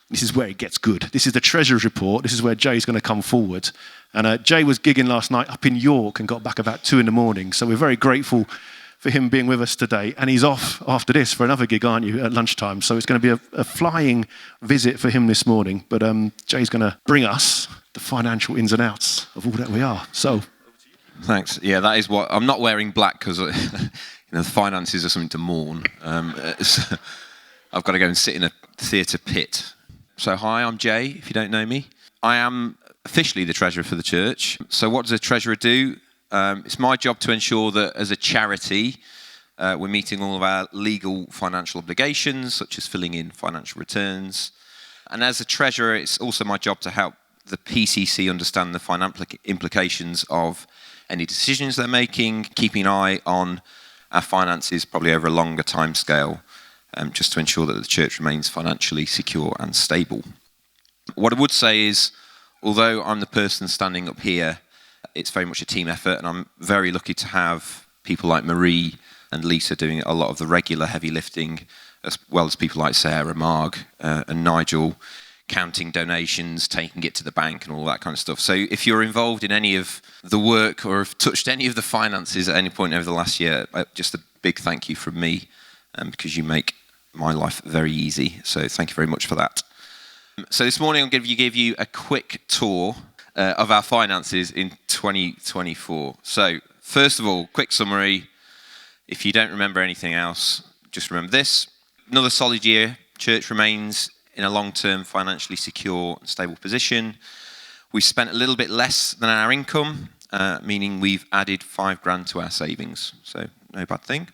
This is where it gets good. This is the Treasurer's report. This is where Jay's going to come forward. And Jay was gigging last night up in York and got back about 2 a.m. So we're very grateful for him being with us today. And he's off after this for another gig, aren't you, at lunchtime. So it's going to be a flying visit for him this morning. But Jay's going to bring us the financial ins and outs of all that we are. So, thanks. Yeah, that is what I'm not wearing black because the finances are something to mourn. So I've got to go and sit in a theatre pit. So hi, I'm Jay. If you don't know me, I am officially the treasurer for the church. So what does a treasurer do? It's my job to ensure that as a charity, we're meeting all of our legal financial obligations, such as filling in financial returns. And as a treasurer, it's also my job to help the PCC understand the financial implications of any decisions they're making, keeping an eye on our finances probably over a longer time scale, just to ensure that the church remains financially secure and stable. What I would say is, although I'm the person standing up here, it's very much a team effort, and I'm very lucky to have people like Marie and Lisa doing a lot of the regular heavy lifting, as well as people like Sarah, Marg, and Nigel, counting donations, taking it to the bank and all that kind of stuff. So if you're involved in any of the work or have touched any of the finances at any point over the last year, just a big thank you from me, because you make my life very easy. So thank you very much for that. So this morning I'm going to give you a quick tour of our finances in 2024. So first of all, quick summary. If you don't remember anything else, just remember this. Another solid year. Church remains in a long-term financially secure and stable position. We've spent a little bit less than our income, meaning we've added $5,000 to our savings. So no bad thing.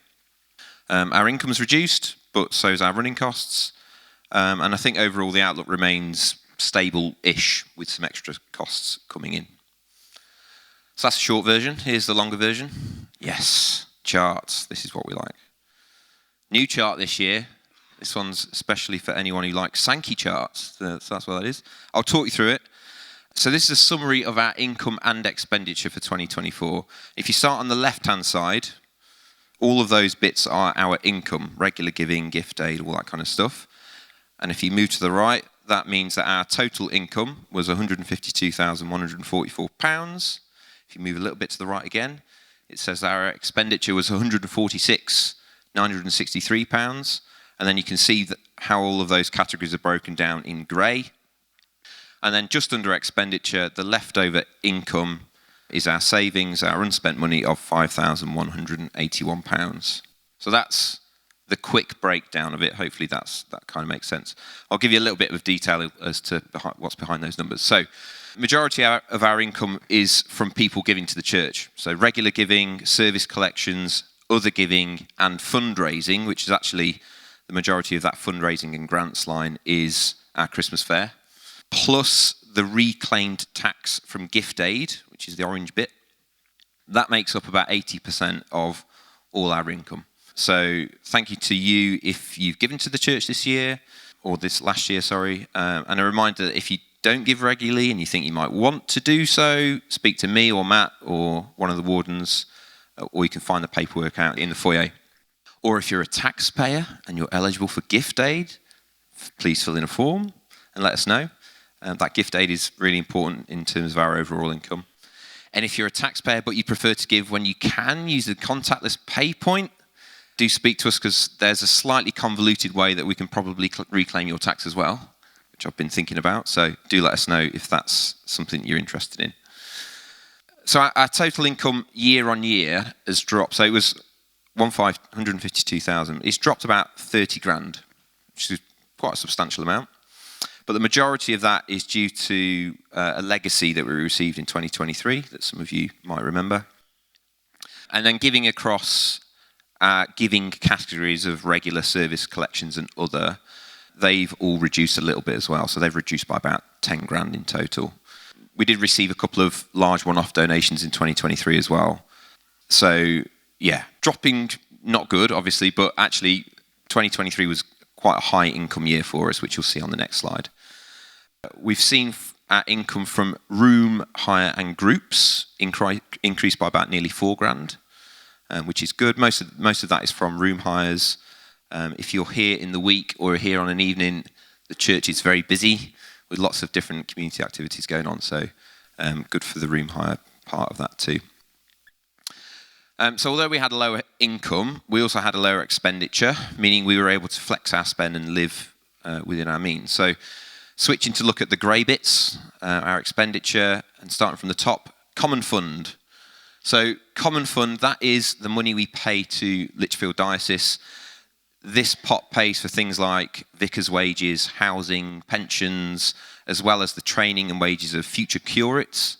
Our income's reduced, but so is our running costs. And I think overall the outlook remains stable-ish with some extra costs coming in. So that's a short version. Here's the longer version. Yes, charts. This is what we like. New chart this year. This one's especially for anyone who likes Sankey charts. So that's what that is. I'll talk you through it. So this is a summary of our income and expenditure for 2024. If you start on the left-hand side, all of those bits are our income, regular giving, gift aid, all that kind of stuff. And if you move to the right, that means that our total income was £152,144. If you move a little bit to the right again, it says our expenditure was £146,963. And then you can see that how all of those categories are broken down in grey. And then just under expenditure, the leftover income is our savings, our unspent money of £5,181. So that's the quick breakdown of it. Hopefully that kind of makes sense. I'll give you a little bit of detail as to what's behind those numbers. So majority of our income is from people giving to the church. So regular giving, service collections, other giving, and fundraising, which is actually the majority of that fundraising and grants line is our Christmas fair, plus the reclaimed tax from gift aid, which is the orange bit. That makes up about 80% of all our income. So thank you to you if you've given to the church this year, or this last year, sorry. And a reminder that if you don't give regularly and you think you might want to do so, speak to me or Matt or one of the wardens, or you can find the paperwork out in the foyer. Or if you're a taxpayer and you're eligible for gift aid, please fill in a form and let us know. That gift aid is really important in terms of our overall income. And if you're a taxpayer but you prefer to give when you can, use the contactless pay point, do speak to us, because there's a slightly convoluted way that we can probably reclaim your tax as well, which I've been thinking about. So do let us know if that's something you're interested in. So our total income year on year has dropped. So it was 152,000. It's dropped about 30 grand, which is quite a substantial amount. But the majority of that is due to a legacy that we received in 2023 that some of you might remember. And then giving across giving categories of regular service collections and other, they've all reduced a little bit as well. So they've reduced by about 10 grand in total. We did receive a couple of large one-off donations in 2023 as well. So yeah, dropping, not good, obviously, but actually 2023 was quite a high income year for us, which you'll see on the next slide. We've seen our income from room hire and groups increase by about nearly 4 grand, which is good. Most of that is from room hires. If you're here in the week or here on an evening, the church is very busy with lots of different community activities going on, so good for the room hire part of that too. So although we had a lower income, we also had a lower expenditure, meaning we were able to flex our spend and live within our means. So switching to look at the grey bits, our expenditure, and starting from the top, common fund. So common fund, that is the money we pay to Lichfield Diocese. This pot pays for things like vicars' wages, housing, pensions, as well as the training and wages of future curates,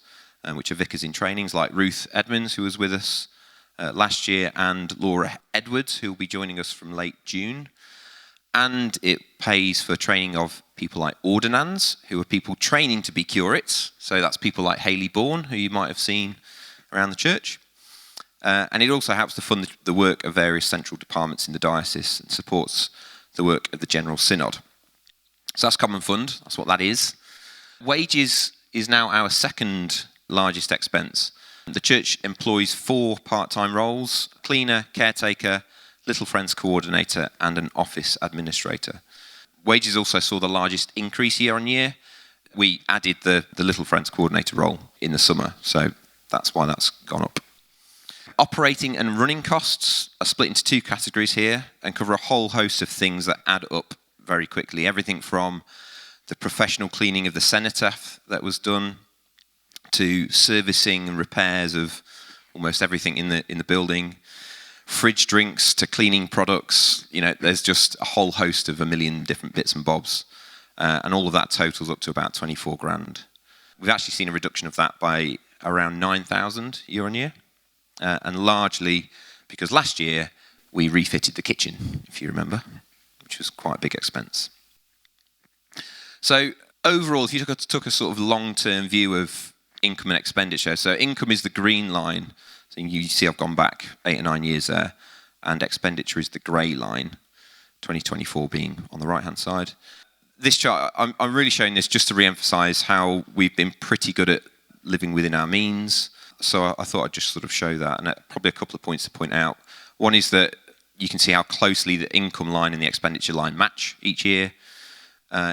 which are vicars in trainings, like Ruth Edmonds, who was with us last year, and Laura Edwards, who will be joining us from late June. And it pays for training of people like ordinands, who are people training to be curates. So that's people like Hayley Bourne, who you might have seen around the church. And it also helps to fund the work of various central departments in the diocese and supports the work of the General Synod. So that's common fund, that's what that is. Wages is now our second largest expense. The church employs 4 part-time roles: cleaner, caretaker, Little Friends coordinator, and an office administrator. Wages also saw the largest increase year on year. We added the Little Friends coordinator role in the summer, so that's why that's gone up. Operating and running costs are split into 2 categories here and cover a whole host of things that add up very quickly. Everything from the professional cleaning of the cenotaph that was done, to servicing and repairs of almost everything in the building, fridge drinks to cleaning products. There's just a whole host of a million different bits and bobs, and all of that totals up to about 24 grand. We've actually seen a reduction of that by around 9,000 year on year, and largely because last year we refitted the kitchen, if you remember, which was quite a big expense. So overall, if you took a sort of long-term view of income and expenditure, so income is the green line, so you see I've gone back 8 or 9 years there, and expenditure is the grey line, 2024 being on the right-hand side. This chart, I'm really showing this just to re-emphasise how we've been pretty good at living within our means, so I thought I'd just sort of show that, and probably a couple of points to point out. One is that you can see how closely the income line and the expenditure line match each year.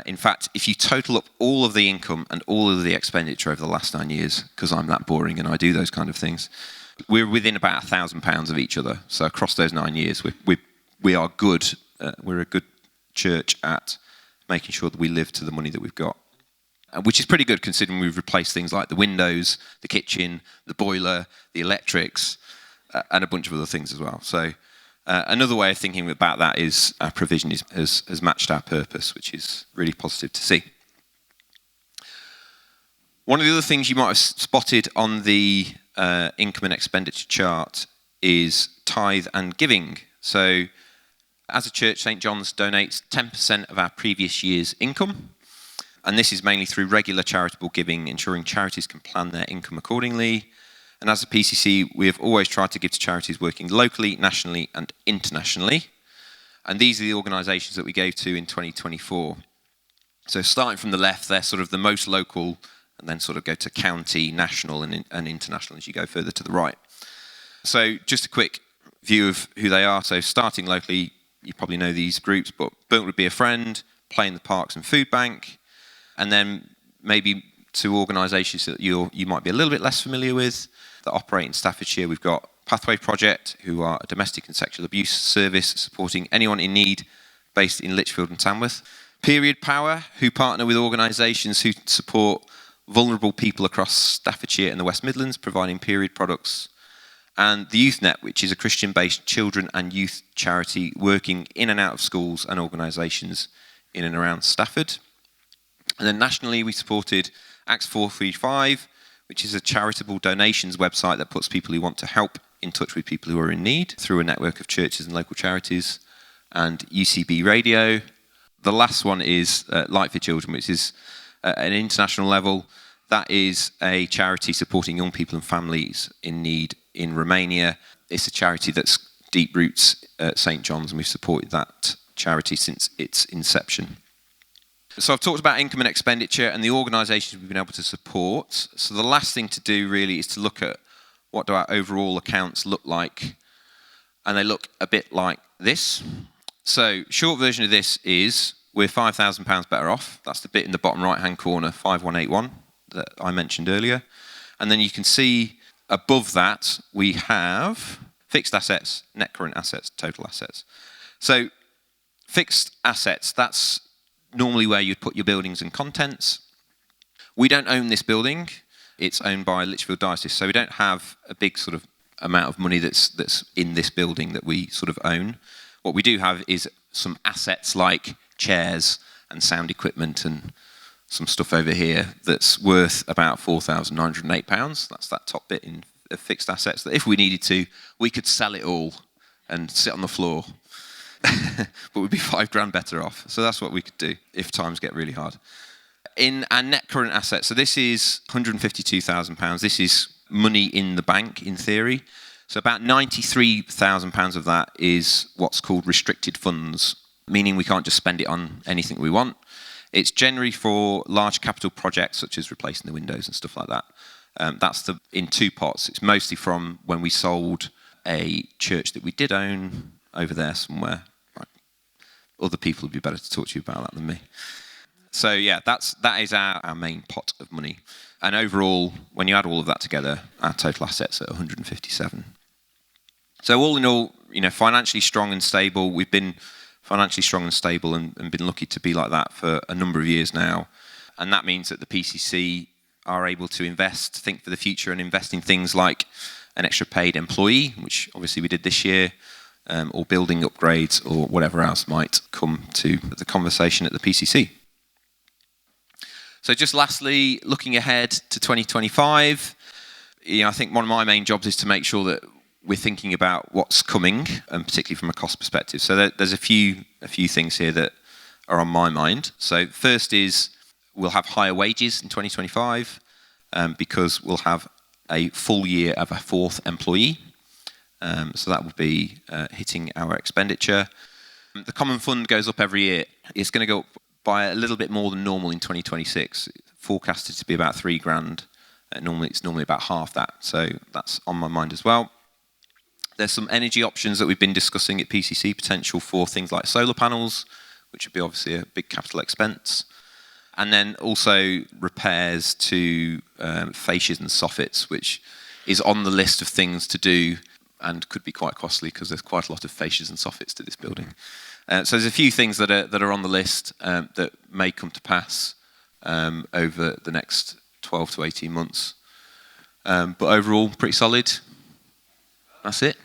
In fact, if you total up all of the income and all of the expenditure over the last 9 years, because I'm that boring and I do those kind of things, we're within about £1,000 of each other. So across those 9 years, we are good. We're a good church at making sure that we live to the money that we've got, which is pretty good considering we've replaced things like the windows, the kitchen, the boiler, the electrics, and a bunch of other things as well. So another way of thinking about that is our provision has matched our purpose, which is really positive to see. One of the other things you might have spotted on the income and expenditure chart is tithe and giving. So as a church, St. John's donates 10% of our previous year's income, and this is mainly through regular charitable giving, ensuring charities can plan their income accordingly. And as a PCC, we have always tried to give to charities working locally, nationally, and internationally. And these are the organisations that we gave to in 2024. So starting from the left, they're sort of the most local, and then sort of go to county, national, and international as you go further to the right. So just a quick view of who they are. So starting locally, you probably know these groups, but Burnt Would Be a Friend, Play in the Parks and Food Bank, and then maybe to organisations that you might be a little bit less familiar with that operate in Staffordshire. We've got Pathway Project, who are a domestic and sexual abuse service supporting anyone in need based in Lichfield and Tamworth. Period Power, who partner with organisations who support vulnerable people across Staffordshire and the West Midlands, providing period products. And the Youth Net, which is a Christian-based children and youth charity working in and out of schools and organisations in and around Stafford. And then nationally, we supported Acts 435, which is a charitable donations website that puts people who want to help in touch with people who are in need through a network of churches and local charities. And UCB Radio. The last one is Light for Children, which is at an international level. That is a charity supporting young people and families in need in Romania. It's a charity that's deep roots at St. John's, and we've supported that charity since its inception. So I've talked about income and expenditure and the organisations we've been able to support. So the last thing to do really is to look at what do our overall accounts look like. And they look a bit like this. So short version of this is we're £5,000 better off. That's the bit in the bottom right-hand corner, 5181, that I mentioned earlier. And then you can see above that, we have fixed assets, net current assets, total assets. So fixed assets, that's normally where you'd put your buildings and contents. We don't own this building. It's owned by Lichfield Diocese, so we don't have a big sort of amount of money that's in this building that we sort of own. What we do have is some assets like chairs and sound equipment and some stuff over here that's worth about £4,908. That's that top bit in fixed assets that if we needed to, we could sell it all and sit on the floor. But we'd be £5,000 better off. So that's what we could do if times get really hard. In our net current assets, so this is £152,000. This is money in the bank, in theory. So about £93,000 of that is what's called restricted funds, meaning we can't just spend it on anything we want. It's generally for large capital projects, such as replacing the windows and stuff like that. That's in two pots. It's mostly from when we sold a church that we did own over there somewhere. Right. Other people would be better to talk to you about that than me. So yeah, that is our main pot of money. And overall, when you add all of that together, our total assets are 157. So all in all, financially strong and stable. We've been financially strong and stable and been lucky to be like that for a number of years now. And that means that the PCC are able to think for the future and invest in things like an extra paid employee, which obviously we did this year, or building upgrades or whatever else might come to the conversation at the PCC. So just lastly, looking ahead to 2025, I think one of my main jobs is to make sure that we're thinking about what's coming, and particularly from a cost perspective. So there's a few things here that are on my mind. So first is we'll have higher wages in 2025 because we'll have a full year of a fourth employee. So that will be hitting our expenditure. The common fund goes up every year. It's going to go up by a little bit more than normal in 2026. It's forecasted to be about £3,000. It's normally about half that. So that's on my mind as well. There's some energy options that we've been discussing at PCC, potential for things like solar panels, which would be obviously a big capital expense. And then also repairs to fascias and soffits, which is on the list of things to do and could be quite costly because there's quite a lot of fascias and soffits to this building. So there's a few things that are on the list that may come to pass over the next 12 to 18 months. But overall, pretty solid. That's it.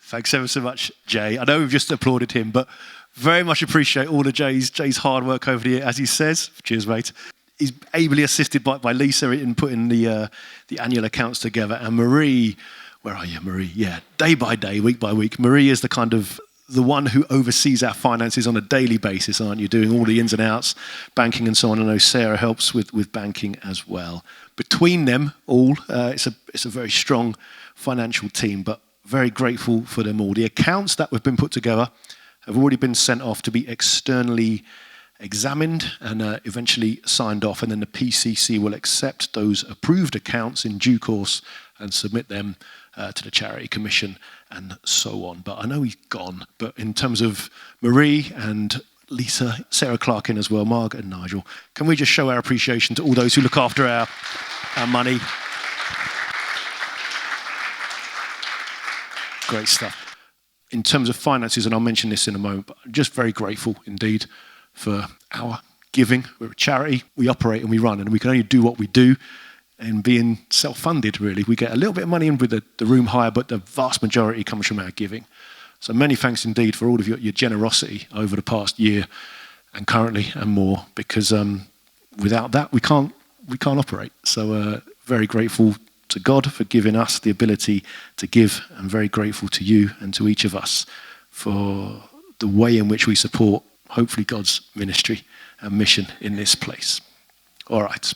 Thanks ever so much, Jay. I know we've just applauded him, but very much appreciate all of Jay's hard work over the year, as he says. Cheers, mate. He's ably assisted by Lisa in putting the annual accounts together. And Marie, where are you, Marie? Yeah, day by day, week by week. Marie is the one who oversees our finances on a daily basis, aren't you? Doing all the ins and outs, banking and so on. I know Sarah helps with banking as well. Between them all, it's a very strong financial team, but very grateful for them all. The accounts that have been put together have already been sent off to be externally examined and eventually signed off, and then the PCC will accept those approved accounts in due course and submit them to the Charity Commission and so on. But I know he's gone, but in terms of Marie and Lisa, Sarah Clark in as well, Margaret and Nigel, can we just show our appreciation to all those who look after our money? Great stuff. In terms of finances, and I'll mention this in a moment, but I'm just very grateful indeed for our giving. We're a charity, we operate and we run, and we can only do what we do and being self-funded, really. We get a little bit of money in with the room hire, but the vast majority comes from our giving. So many thanks indeed for all of your generosity over the past year and currently and more, because without that, we can't operate. So very grateful to God for giving us the ability to give, and very grateful to you and to each of us for the way in which we support, hopefully, God's ministry and mission in this place. All right.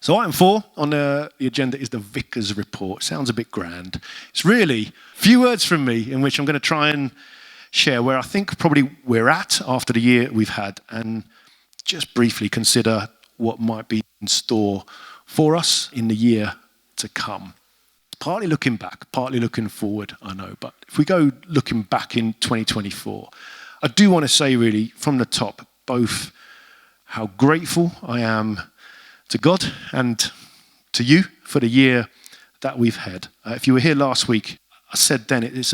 So item 4 on the agenda is the Vicar's report. Sounds a bit grand. It's really a few words from me in which I'm going to try and share where I think probably we're at after the year we've had, and just briefly consider what might be in store for us in the year to come. partly looking back, partly looking forward, I know. But if we go looking back in 2024, I do want to say really from the top, both how grateful I am to God and to you for the year that we've had. If you were here last week, I said then it's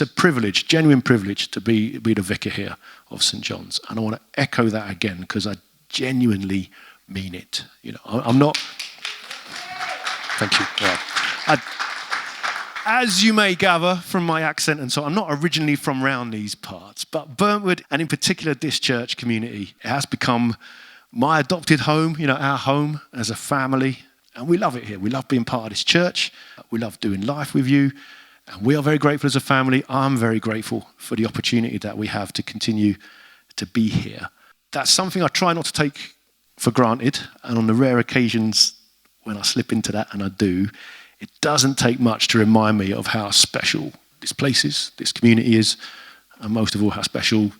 a privilege, genuine privilege to be the vicar here of St. John's. And I want to echo that again because I genuinely mean it. I'm not... Thank you. Yeah. As you may gather from my accent and so I'm not originally from round these parts, but Burntwood, and in particular this church community, it has become my adopted home, our home as a family. And we love it here. We love being part of this church. We love doing life with you. And we are very grateful as a family. I'm very grateful for the opportunity that we have to continue to be here. That's something I try not to take for granted. And on the rare occasions when I slip into that, and I do, it doesn't take much to remind me of how special this place is, this community is, and most of all, how special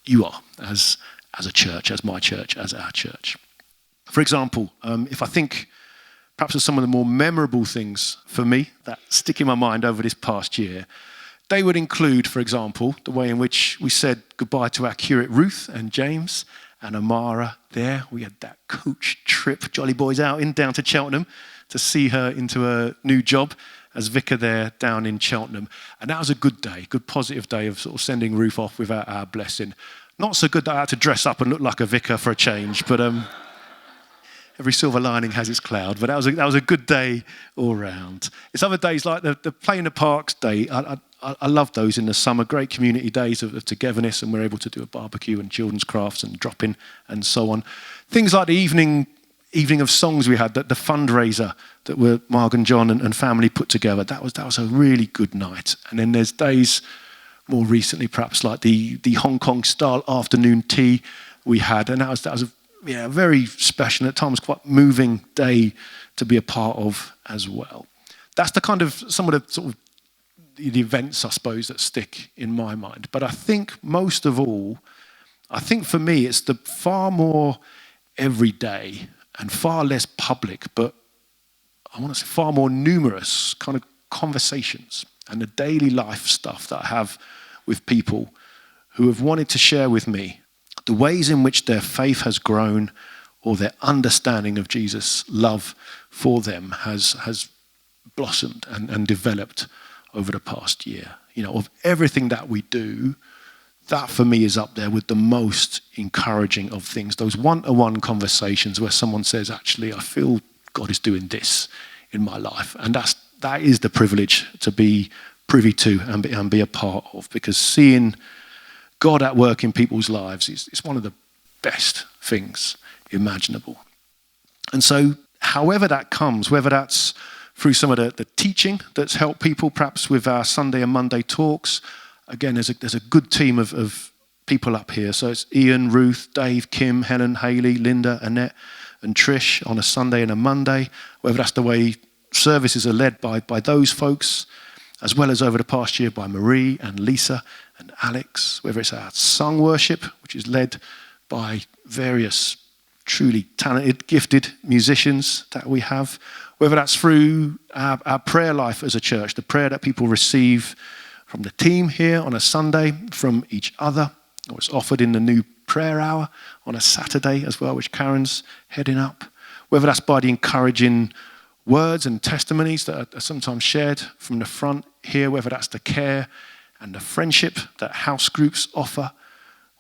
you are as a church, as my church, as our church. For example, if I think perhaps of some of the more memorable things for me that stick in my mind over this past year, they would include, for example, the way in which we said goodbye to our curate Ruth and James and Amara there. We had that coach trip, Jolly Boys outing down to Cheltenham to see her into a new job as vicar there down in Cheltenham. And that was a good day, good positive day of sort of sending Ruth off without our blessing. Not so good that I had to dress up and look like a vicar for a change, but every silver lining has its cloud. But that was a good day all round. It's other days like the Play in the Parks day. I love those in the summer, great community days of togetherness, and we're able to do a barbecue and children's crafts and drop-in and so on. Things like the evening of songs we had, the fundraiser that were Mark and John and family put together. That was a really good night. And then there's days more recently, perhaps like the Hong Kong style afternoon tea we had, and that was a very special, at times quite moving day to be a part of as well. That's the kind of some of the sort of the events, I suppose, that stick in my mind. But I think most of all, for me, it's the far more everyday and far less public, but I want to say far more numerous kind of conversations and the daily life stuff that I have with people who have wanted to share with me the ways in which their faith has grown or their understanding of Jesus' love for them has blossomed and developed over the past year. Of everything that we do, that for me is up there with the most encouraging of things. Those one-to-one conversations where someone says, actually, I feel God is doing this in my life. And that is the privilege to be privy to and be a part of, because seeing God at work in people's lives is one of the best things imaginable. And so however that comes, whether that's through some of the teaching that's helped people, perhaps with our Sunday and Monday talks. Again, there's a good team of people up here. So it's Ian, Ruth, Dave, Kim, Helen, Hayley, Linda, Annette, and Trish on a Sunday and a Monday. Whether that's the way services are led by those folks, as well as over the past year by Marie and Lisa and Alex. Whether it's our sung worship, which is led by various truly talented, gifted musicians that we have. Whether that's through our prayer life as a church, the prayer that people receive from the team here on a Sunday, from each other, or it's offered in the new prayer hour on a Saturday as well, which Karen's heading up. Whether that's by the encouraging words and testimonies that are sometimes shared from the front here, whether that's the care and the friendship that house groups offer,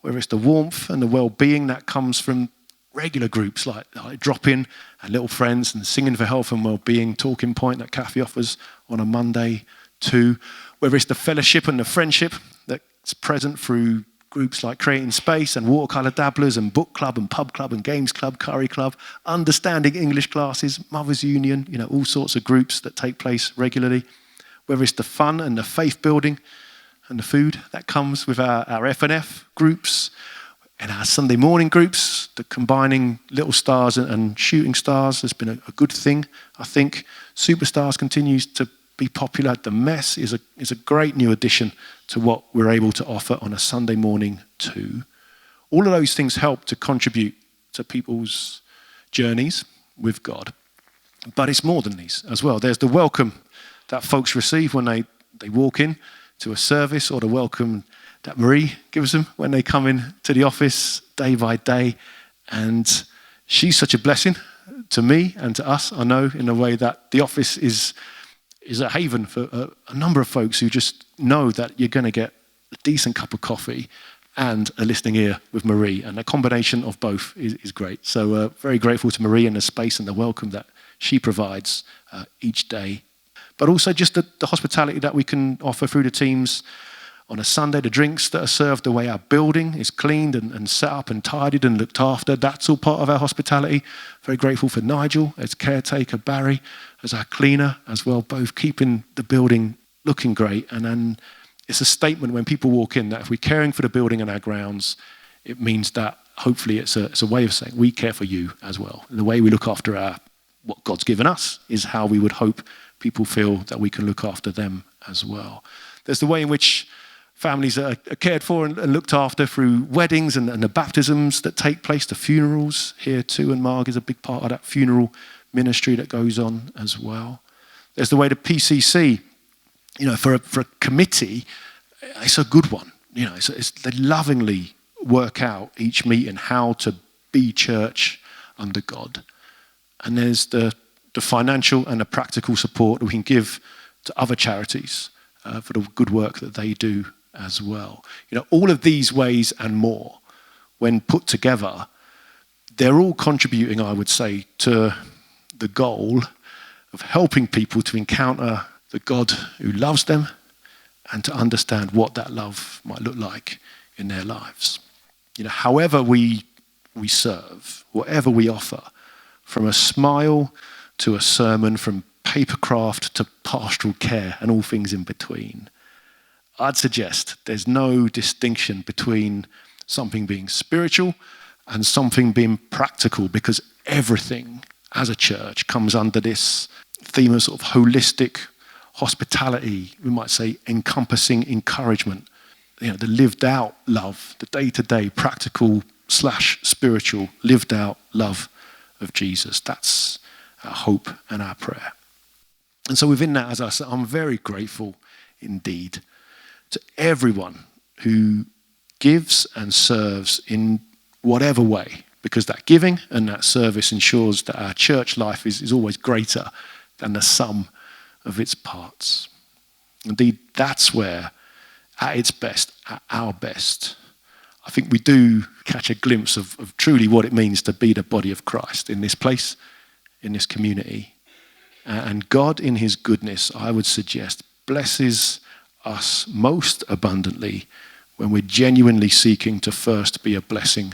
whether it's the warmth and the well-being that comes from regular groups like Drop-In and Little Friends and Singing for Health and Wellbeing Talking Point that Kathy offers on a Monday too, whether it's the fellowship and the friendship that's present through groups like Creating Space and Watercolour Dabblers and Book Club and Pub Club and Games Club, Curry Club, Understanding English classes, Mothers Union, all sorts of groups that take place regularly, whether it's the fun and the faith building and the food that comes with our F&F groups, and our Sunday morning groups, the combining Little Stars and Shooting Stars has been a good thing, I think. Superstars continues to be popular. The Mess is a great new addition to what we're able to offer on a Sunday morning too. All of those things help to contribute to people's journeys with God. But it's more than these as well. There's the welcome that folks receive when they walk in to a service, or the welcome that Marie gives them when they come in to the office day by day. And she's such a blessing to me and to us, I know, in a way that the office is a haven for a number of folks who just know that you're going to get a decent cup of coffee and a listening ear with Marie. And a combination of both is great. So very grateful to Marie and the space and the welcome that she provides each day. But also just the hospitality that we can offer through the teams on a Sunday, the drinks that are served, the way our building is cleaned and set up and tidied and looked after, that's all part of our hospitality. Very grateful for Nigel as caretaker, Barry as our cleaner as well, both keeping the building looking great. And then it's a statement when people walk in that if we're caring for the building and our grounds, it means that hopefully it's a way of saying we care for you as well. And the way we look after what God's given us is how we would hope people feel that we can look after them as well. There's the way in which families are cared for and looked after through weddings and the baptisms that take place, the funerals here too, and Marg is a big part of that funeral ministry that goes on as well. There's the way the PCC, for a committee, it's a good one. They lovingly work out each meeting how to be church under God. And there's the financial and the practical support that we can give to other charities for the good work that they do as well. All of these ways and more, when put together, they're all contributing, I would say, to the goal of helping people to encounter the God who loves them and to understand what that love might look like in their lives. However we serve, whatever we offer, from a smile to a sermon, from papercraft to pastoral care and all things in between, I'd suggest there's no distinction between something being spiritual and something being practical, because everything as a church comes under this theme of sort of holistic hospitality, we might say encompassing encouragement, the lived out love, the day-to-day practical / spiritual lived out love of Jesus. That's our hope and our prayer. And so within that, as I said, I'm very grateful indeed to everyone who gives and serves in whatever way, because that giving and that service ensures that our church life is always greater than the sum of its parts. Indeed, that's where, at its best, at our best, I think we do catch a glimpse of truly what it means to be the body of Christ in this place, in this community. And God, in his goodness, I would suggest, blesses us most abundantly when we're genuinely seeking to first be a blessing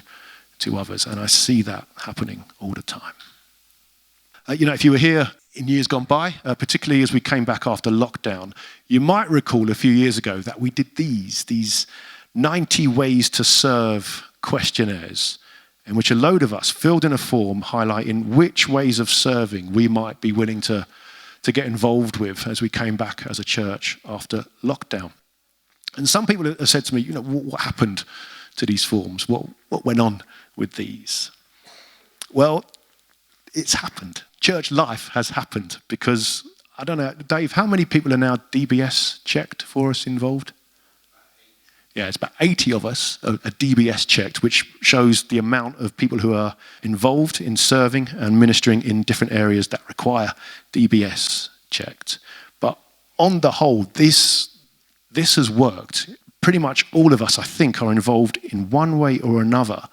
to others. And I see that happening all the time. If you were here in years gone by, particularly as we came back after lockdown, you might recall a few years ago that we did these 90 ways to serve questionnaires, in which a load of us filled in a form highlighting which ways of serving we might be willing to get involved with as we came back as a church after lockdown. And some people have said to me, what happened to these forms? What went on with these? Well, it's happened. Church life has happened because, I don't know, Dave, how many people are now DBS checked for us involved? Yeah, it's about 80 of us are DBS checked, which shows the amount of people who are involved in serving and ministering in different areas that require DBS checked. But on the whole, this has worked. Pretty much all of us, I think, are involved in one way or another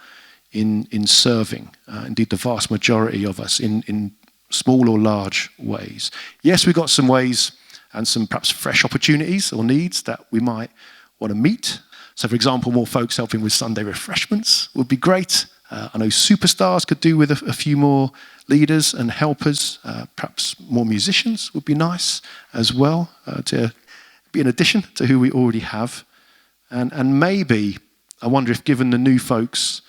in serving. Indeed, the vast majority of us in small or large ways. Yes, we've got some ways and some perhaps fresh opportunities or needs that we might want to meet. So, for example, more folks helping with Sunday refreshments would be great. I know Superstars could do with a few more leaders and helpers. Perhaps more musicians would be nice as well, to be an addition to who we already have. And maybe, I wonder if given the new folks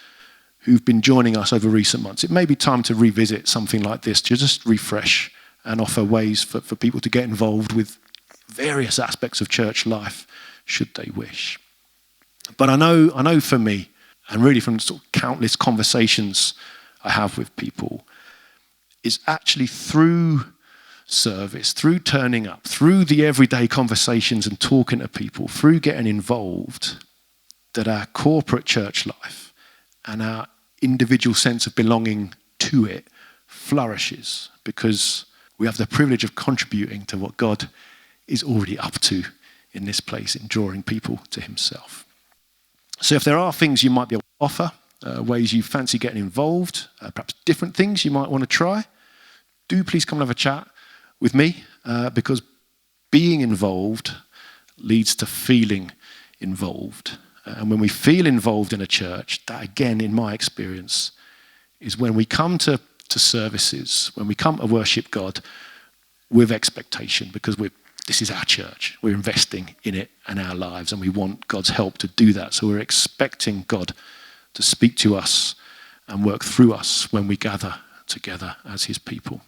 who've been joining us over recent months, it may be time to revisit something like this, to just refresh and offer ways for people to get involved with various aspects of church life, should they wish. But I know for me, and really from sort of countless conversations I have with people, is actually through service, through turning up, through the everyday conversations and talking to people, through getting involved, that our corporate church life and our individual sense of belonging to it flourishes, because we have the privilege of contributing to what God is already up to in this place in drawing people to himself. So if there are things you might be able to offer, ways you fancy getting involved, perhaps different things you might want to try, do please come and have a chat with me, because being involved leads to feeling involved. And when we feel involved in a church, that again, in my experience, is when we come to services, when we come to worship God with expectation, because this is our church. We're investing in it and our lives, and we want God's help to do that. So we're expecting God to speak to us and work through us when we gather together as his people.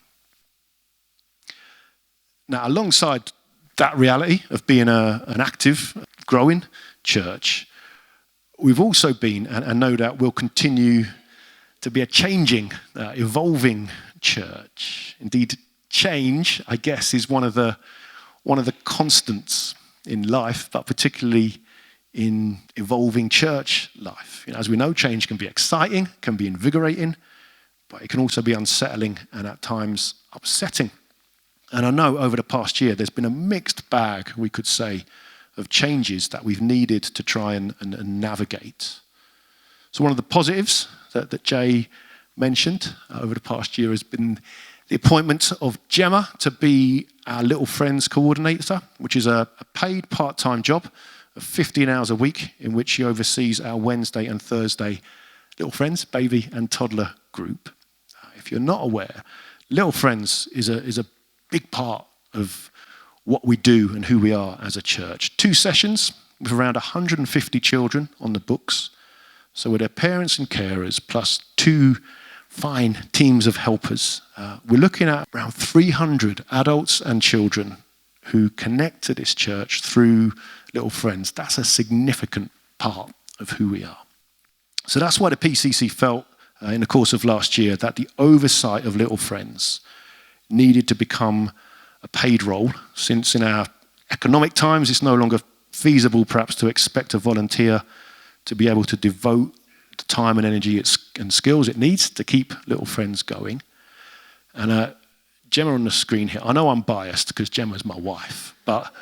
Now, alongside that reality of being an active, growing church, we've also been, and no doubt will continue to be, a changing, evolving church. Indeed, change, I guess, is one of the constants in life, but particularly in evolving church life. As we know, change can be exciting, can be invigorating, but it can also be unsettling and at times upsetting. And I know over the past year, there's been a mixed bag, we could say, of changes that we've needed to try and navigate. So one of the positives that Jay mentioned over the past year has been the appointment of Gemma to be our Little Friends coordinator, which is a paid part-time job of 15 hours a week, in which she oversees our Wednesday and Thursday Little Friends, baby and toddler group. If you're not aware, Little Friends is a big part of what we do and who we are as a church. 2 sessions with around 150 children on the books. So with their parents and carers, plus 2 fine teams of helpers. We're looking at around 300 adults and children who connect to this church through Little Friends. That's a significant part of who we are. So that's why the PCC felt in the course of last year that the oversight of Little Friends needed to become a paid role, since in our economic times it's no longer feasible perhaps to expect a volunteer to be able to devote the time and energy and skills it needs to keep Little Friends going. And Gemma on the screen here, I know I'm biased because Gemma's my wife, but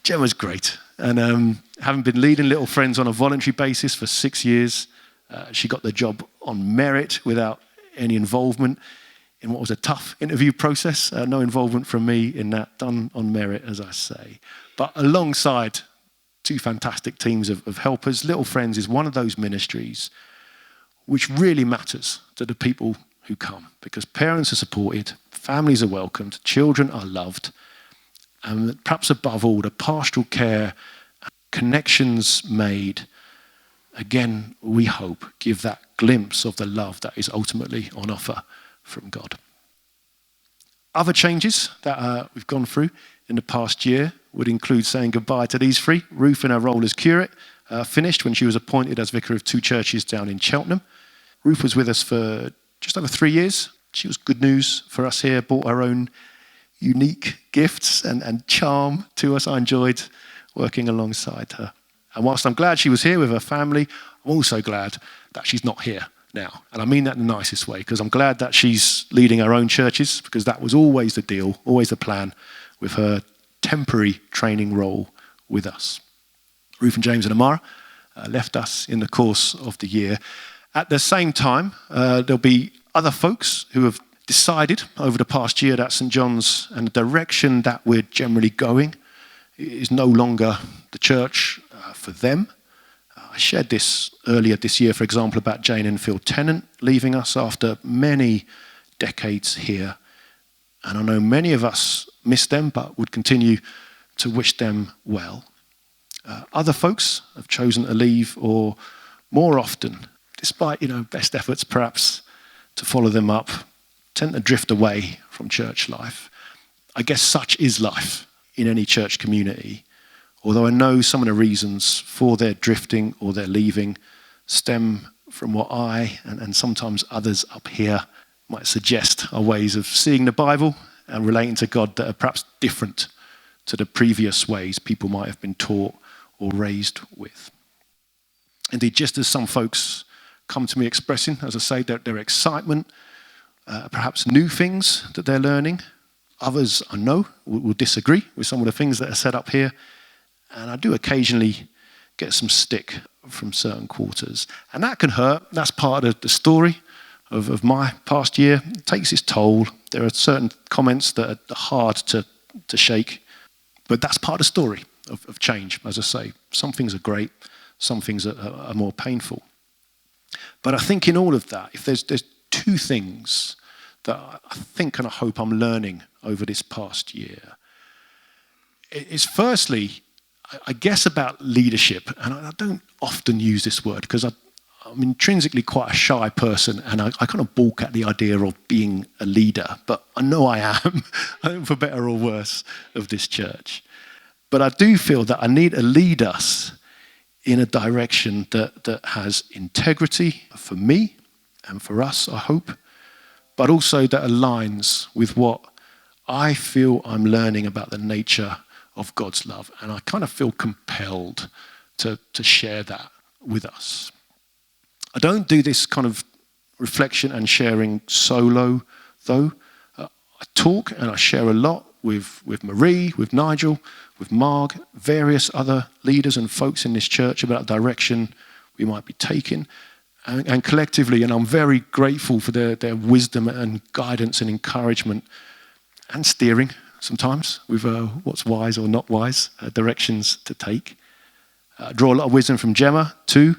Gemma's great. And having been leading Little Friends on a voluntary basis for 6 years, she got the job on merit without any involvement in what was a tough interview process. No involvement from me in that, done on merit, as I say. But alongside 2 fantastic teams of helpers, Little Friends is one of those ministries which really matters to the people who come, because parents are supported, families are welcomed, children are loved, and perhaps above all, the pastoral care, connections made, again, we hope, give that glimpse of the love that is ultimately on offer from God. Other changes that we've gone through in the past year would include saying goodbye to these 3. Ruth, in her role as curate, finished when she was appointed as vicar of 2 churches down in Cheltenham. Ruth was with us for just over 3 years. She was good news for us here, brought her own unique gifts and charm to us. I enjoyed working alongside her. And whilst I'm glad she was here with her family, I'm also glad that she's not here now. And I mean that in the nicest way, because I'm glad that she's leading her own churches, because that was always the deal, always the plan with her temporary training role with us. Ruth and James and Amara left us in the course of the year. At the same time, there'll be other folks who have decided over the past year that St. John's and the direction that we're generally going is no longer the church for them. I shared this earlier this year, for example, about Jane and Phil Tennant leaving us after many decades here. And I know many of us miss them, but would continue to wish them well. Other folks have chosen to leave, or more often, despite best efforts perhaps to follow them up, tend to drift away from church life. I guess such is life in any church community. Although I know some of the reasons for their drifting or their leaving stem from what I and sometimes others up here might suggest are ways of seeing the Bible and relating to God that are perhaps different to the previous ways people might have been taught or raised with. Indeed, just as some folks come to me expressing, as I say, their excitement, perhaps new things that they're learning, others I know will disagree with some of the things that are said up here, and I do occasionally get some stick from certain quarters. And that can hurt. That's part of the story of my past year. It takes its toll. There are certain comments that are hard to shake, but that's part of the story of change, as I say. Some things are great, some things are more painful. But I think in all of that, if there's two things that I think and I hope I'm learning over this past year, it's firstly, I guess, about leadership. And I don't often use this word because I'm intrinsically quite a shy person, and I kind of balk at the idea of being a leader, but I know I am, for better or worse, of this church. But I do feel that I need to lead us in a direction that has integrity for me and for us, I hope, but also that aligns with what I feel I'm learning about the nature of God's love. And I kind of feel compelled to share that with us. I don't do this kind of reflection and sharing solo, though. I talk and I share a lot with Marie, with Nigel, with Marg, various other leaders and folks in this church about the direction we might be taking. And collectively, and I'm very grateful for their wisdom and guidance and encouragement and steering sometimes with what's wise or not wise, directions to take. I draw a lot of wisdom from Gemma too.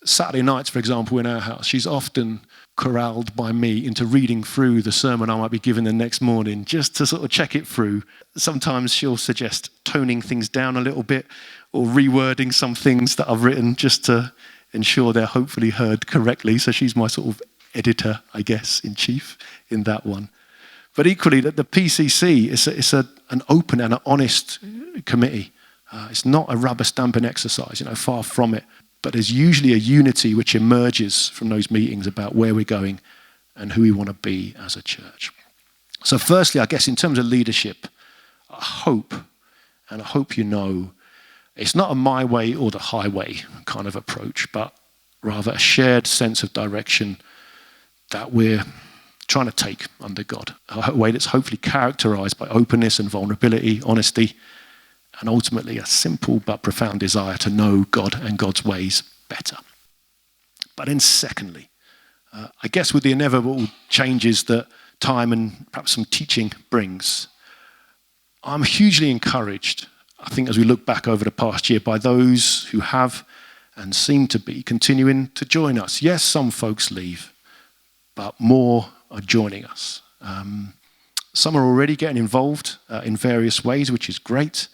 Saturday nights, for example, in our house, she's often corralled by me into reading through the sermon I might be giving the next morning just to sort of check it through. Sometimes she'll suggest toning things down a little bit or rewording some things that I've written just to ensure they're hopefully heard correctly. So she's my sort of editor, I guess, in chief in that one. But equally, the PCC is an open and an honest committee. It's not a rubber stamping exercise, far from it. But there's usually a unity which emerges from those meetings about where we're going and who we want to be as a church. So firstly, I guess in terms of leadership, I hope it's not a my way or the highway kind of approach, but rather a shared sense of direction that we're trying to take under God. A way that's hopefully characterized by openness and vulnerability, honesty, and ultimately a simple but profound desire to know God and God's ways better. But then secondly, I guess with the inevitable changes that time and perhaps some teaching brings, I'm hugely encouraged, I think, as we look back over the past year, by those who have and seem to be continuing to join us. Yes, some folks leave, but more are joining us. Some are already getting involved in various ways, which is great.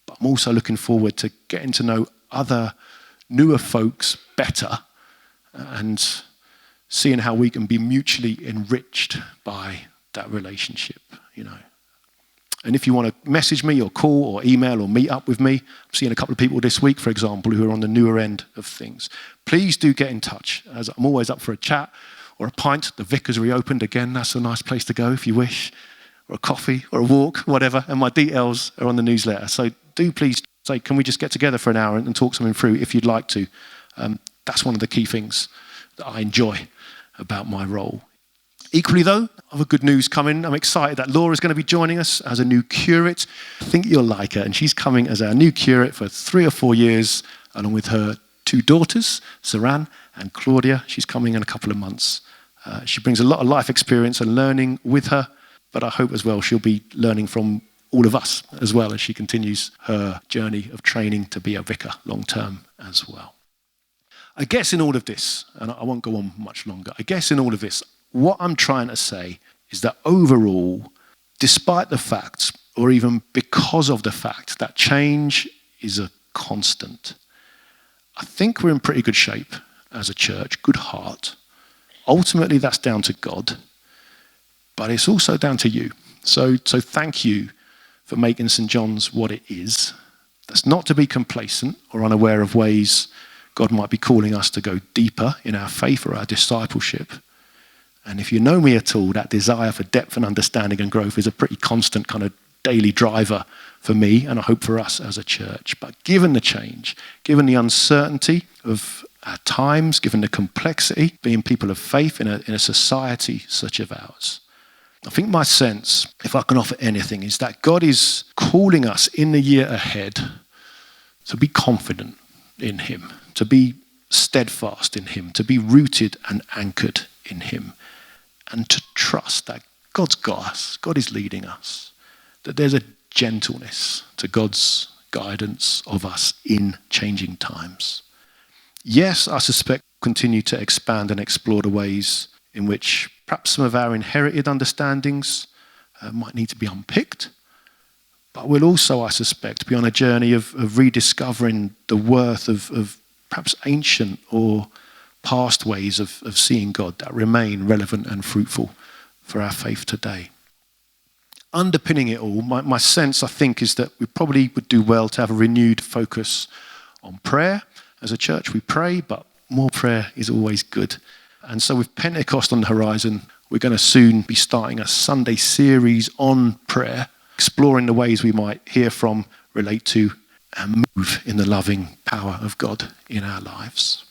But I'm also looking forward to getting to know other newer folks better and seeing how we can be mutually enriched by that relationship, And if you want to message me or call or email or meet up with me, I'm seeing a couple of people this week, for example, who are on the newer end of things. Please do get in touch, as I'm always up for a chat or a pint. The Vicar's reopened again. That's a nice place to go if you wish. Or a coffee, or a walk, whatever, and my details are on the newsletter. So do please say, can we just get together for an hour and talk something through if you'd like to. That's one of the key things that I enjoy about my role. Equally though, I have good news coming. I'm excited that Laura's going to be joining us as a new curate. I think you'll like her, and she's coming as our new curate for 3 or 4 years, along with her 2 daughters, Saran and Claudia. She's coming in a couple of months. She brings a lot of life experience and learning with her. But I hope as well she'll be learning from all of us as well as she continues her journey of training to be a vicar long term as well. I guess in all of this, and I won't go on much longer, I guess in all of this, what I'm trying to say is that overall, despite the fact, or even because of the fact that change is a constant, I think we're in pretty good shape as a church, good heart. Ultimately, that's down to God. But it's also down to you. So thank you for making St. John's what it is. That's not to be complacent or unaware of ways God might be calling us to go deeper in our faith or our discipleship. And if you know me at all, that desire for depth and understanding and growth is a pretty constant kind of daily driver for me, and I hope for us as a church. But given the change, given the uncertainty of our times, given the complexity, being people of faith in a society such as ours, I think my sense, if I can offer anything, is that God is calling us in the year ahead to be confident in him, to be steadfast in him, to be rooted and anchored in him, and to trust that God's got us, God is leading us, that there's a gentleness to God's guidance of us in changing times. Yes, I suspect we'll continue to expand and explore the ways in which perhaps some of our inherited understandings might need to be unpicked, but we'll also, I suspect, be on a journey of rediscovering the worth of perhaps ancient or past ways of seeing God that remain relevant and fruitful for our faith today. Underpinning it all, my sense, I think, is that we probably would do well to have a renewed focus on prayer. As a church, we pray, but more prayer is always good. And so with Pentecost on the horizon, we're going to soon be starting a Sunday series on prayer, exploring the ways we might hear from, relate to, and move in the loving power of God in our lives.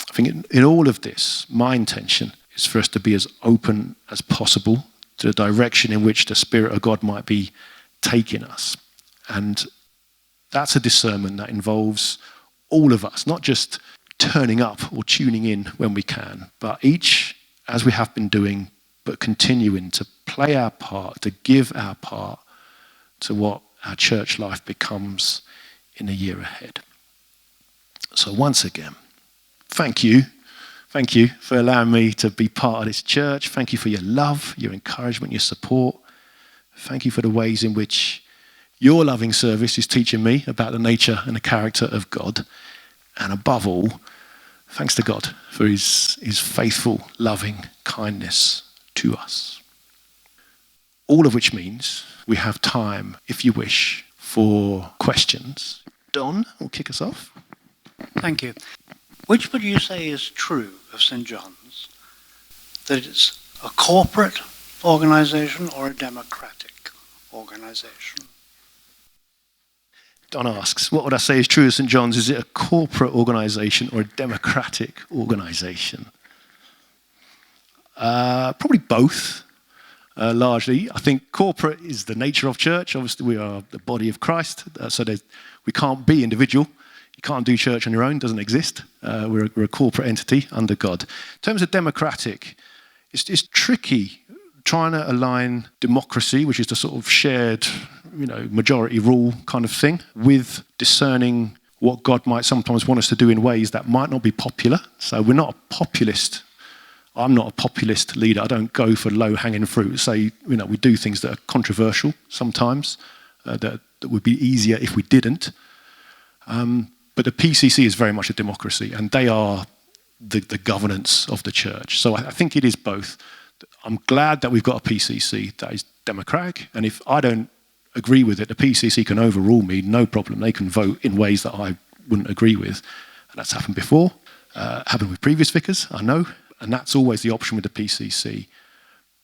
I think in all of this, my intention is for us to be as open as possible to the direction in which the Spirit of God might be taking us. And that's a discernment that involves all of us, not just turning up or tuning in when we can, but each, as we have been doing, but continuing to play our part, to give our part to what our church life becomes in the year ahead. So once again, thank you. Thank you for allowing me to be part of this church. Thank you for your love, your encouragement, your support. Thank you for the ways in which your loving service is teaching me about the nature and the character of God. And above all, thanks to God for his faithful, loving kindness to us. All of which means we have time, if you wish, for questions. Don will kick us off. Thank you. Which would you say is true of St. John's? That it's a corporate organisation or a democratic organisation? Don asks, what would I say is true of St. John's? Is it a corporate organisation or a democratic organisation? Probably both, largely. I think corporate is the nature of church. Obviously, we are the body of Christ, so we can't be individual. You can't do church on your own, doesn't exist. We're a corporate entity under God. In terms of democratic, it's tricky trying to align democracy, which is the sort of shared, majority rule kind of thing, with discerning what God might sometimes want us to do in ways that might not be popular. So we're not a populist. I'm not a populist leader. I don't go for low-hanging fruit. Say, we do things that are controversial sometimes, that would be easier if we didn't. But the PCC is very much a democracy, and they are the governance of the church. So I think it is both. I'm glad that we've got a PCC that is democratic, and if I don't agree with it, the PCC can overrule me, no problem. They can vote in ways that I wouldn't agree with. And that's happened before, happened with previous vicars, I know, and that's always the option with the PCC.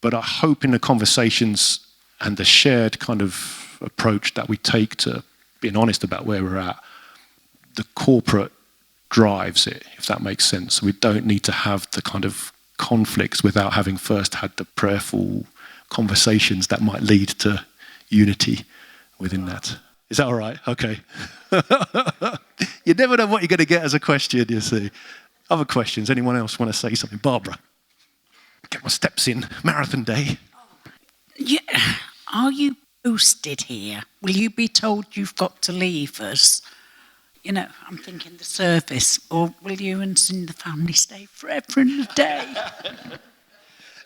But I hope in the conversations and the shared kind of approach that we take to being honest about where we're at, the corporate drives it, if that makes sense. We don't need to have the kind of conflicts without having first had the prayerful conversations that might lead to unity within that. Is that all right? Okay. You never know what you're going to get as a question, you see. Other questions? Anyone else want to say something? Barbara. Get my steps in. Marathon day. Yeah. Are you posted here? Will you be told you've got to leave us? I'm thinking the service, or will you and the family stay forever and a day?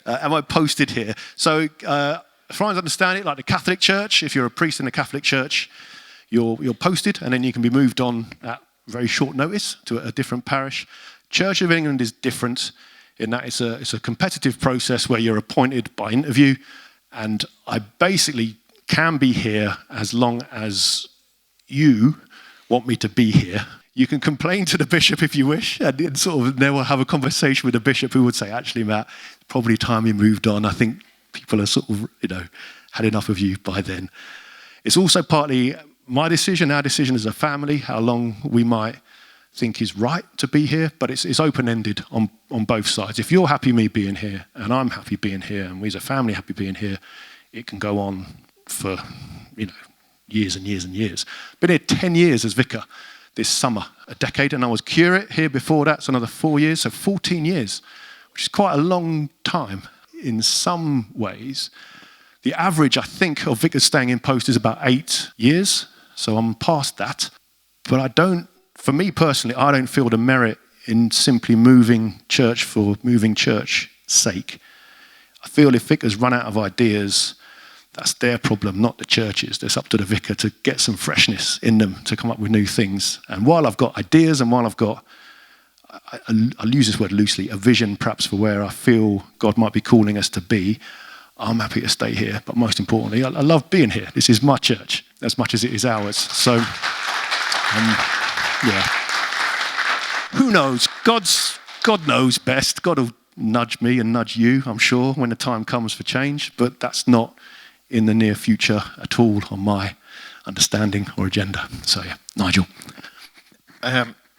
Am I posted here? So, as far as I understand it, like the Catholic Church, if you're a priest in the Catholic Church, you're posted, and then you can be moved on at very short notice to a different parish. Church of England is different in that it's a competitive process where you're appointed by interview, and I basically can be here as long as you want me to be here. You can complain to the bishop if you wish, and sort of then we'll have a conversation with the bishop who would say, actually, Matt, it's probably time you moved on. I think people are sort of, had enough of you by then. It's also partly my decision, our decision as a family, how long we might think is right to be here, but it's open-ended on both sides. If you're happy me being here, and I'm happy being here, and we as a family happy being here, it can go on for, years and years and years. Been here 10 years as vicar this summer, a decade, and I was curate here before that, so another 4 years, so 14 years, which is quite a long time in some ways. The average, I think, of vicars staying in post is about 8 years, so I'm past that. But for me personally, I don't feel the merit in simply moving church for moving church sake. I feel if vicars run out of ideas, that's their problem, not the church's. It's up to the vicar to get some freshness in them, to come up with new things. And while I've got ideas and while I've got, I'll use this word loosely, a vision perhaps for where I feel God might be calling us to be, I'm happy to stay here. But most importantly, I love being here. This is my church as much as it is ours. So, yeah. Who knows? God knows best. God will nudge me and nudge you, I'm sure, when the time comes for change. But that's not in the near future at all on my understanding or agenda. So, yeah, Nigel.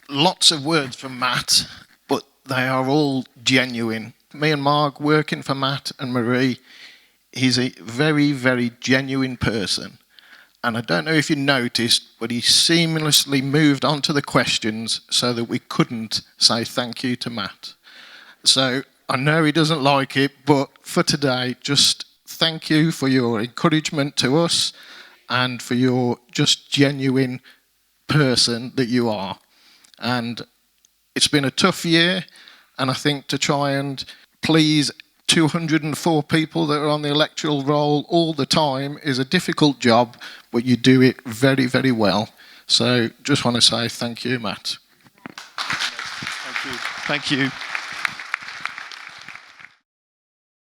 Lots of words from Matt, but they are all genuine. Me and Mark working for Matt and Marie, he's a very, very genuine person. And I don't know if you noticed, but he seamlessly moved on to the questions so that we couldn't say thank you to Matt. So I know he doesn't like it, but for today, just thank you for your encouragement to us and for your just genuine person that you are. And it's been a tough year, and I think to try and please 204 people that are on the electoral roll all the time is a difficult job, but you do it very, very well. So just want to say thank you, Matt. Thank you. Thank you.